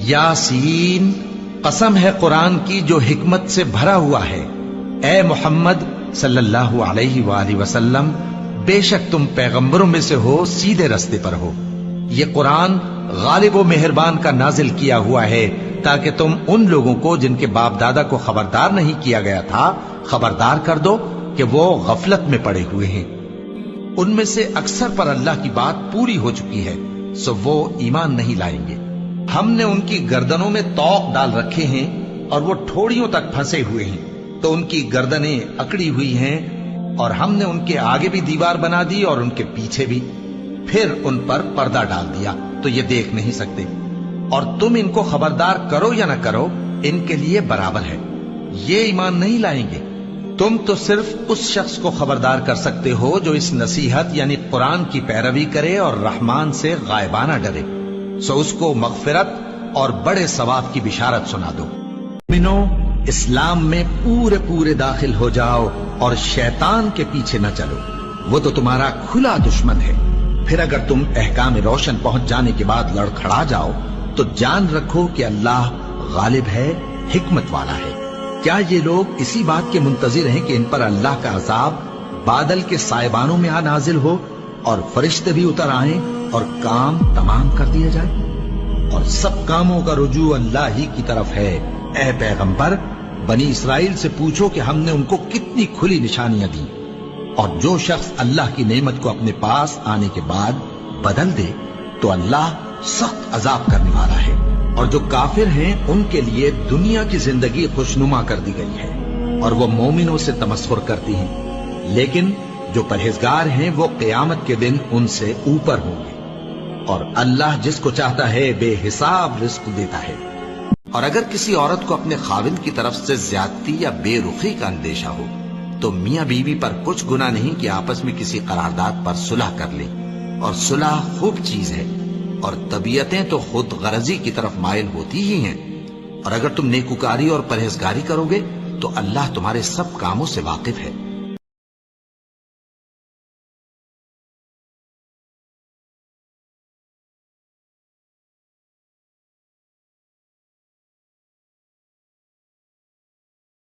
यासीन, कसम है कुरान की जो हिकमत से भरा हुआ है। ए मोहम्मद सल्लल्लाहु अलैहि वसल्लम, बेशक तुम पैगंबरों में से हो, सीधे रास्ते पर हो। ये कुरान गालिब व मेहरबान का नाजिल किया हुआ है ताकि तुम उन लोगों को जिनके बाप दादा को खबरदार नहीं किया गया था खबरदार कर दो कि वो गफलत में पड़े हुए हैं। उनमें से अक्सर पर अल्लाह की बात पूरी हो चुकी है, सो वो ईमान नहीं लाएंगे। हमने उनकी गर्दनों में तौक डाल रखे हैं और वो ठोड़ियों तक फंसे हुए हैं, तो उनकी गर्दनें अकड़ी हुई हैं, और हमने उनके आगे भी दीवार बना दी और उनके पीछे भी, फिर उन पर पर्दा डाल दिया तो ये देख नहीं सकते। और तुम इनको खबरदार करो या ना करो, इनके लिए बराबर है, ये ईमान नहीं लाएंगे। तुम तो सिर्फ उस शख्स को खबरदार कर सकते हो जो इस नसीहत यानी कुरान की पैरवी करे और रहमान से गायबाना डरे, सो उसको मगफिरत और बड़े सवाब की बिशारत सुना दो। मिनो, इस्लाम में पूरे पूरे दाखिल हो जाओ और शैतान के पीछे न चलो, वो तो तुम्हारा खुला दुश्मन है। फिर अगर तुम अहकाम रोशन पहुंच जाने के बाद लड़खड़ा जाओ तो जान रखो कि अल्लाह गालिब है, हिकमत वाला है। क्या ये लोग इसी बात के मुंतजिर हैं कि इन पर अल्लाह का अजाब बादल के सायबानों में आ नाजिल हो और फरिश्ते भी उतर आए और काम तमाम कर दिया जाए? और सब कामों का रुजू अल्लाह ही की तरफ है। ऐ पैगंबर, बनी इसराइल से पूछो कि हमने उनको कितनी खुली निशानियां दी, और जो शख्स अल्लाह की नेमत को अपने पास आने के बाद बदल दे तो अल्लाह सख्त अजाब करने वाला है। और जो काफिर हैं उनके लिए दुनिया की जिंदगी खुशनुमा कर दी गई है और वो मोमिनों से तमस्खुर करती हैं, लेकिन जो परहेजगार हैं वो क़यामत के दिन उनसे ऊपर होंगे। और अल्लाह जिसको चाहता है बेहिसाब रिस्क देता है। और अगर किसी औरत को अपने खाविंद की तरफ से ज्यादती या बेरुखी का अंदेशा हो तो मियां बीवी पर कुछ गुनाह नहीं कि आपस में किसी करारदाद पर सुलह कर ले, और सुलह खूब चीज है, और तबीयतें तो खुद गरजी की तरफ माइल होती ही हैं। और अगर तुम नेकुकारी और परहेजगारी करोगे तो अल्लाह तुम्हारे सब कामों से वाकिफ है।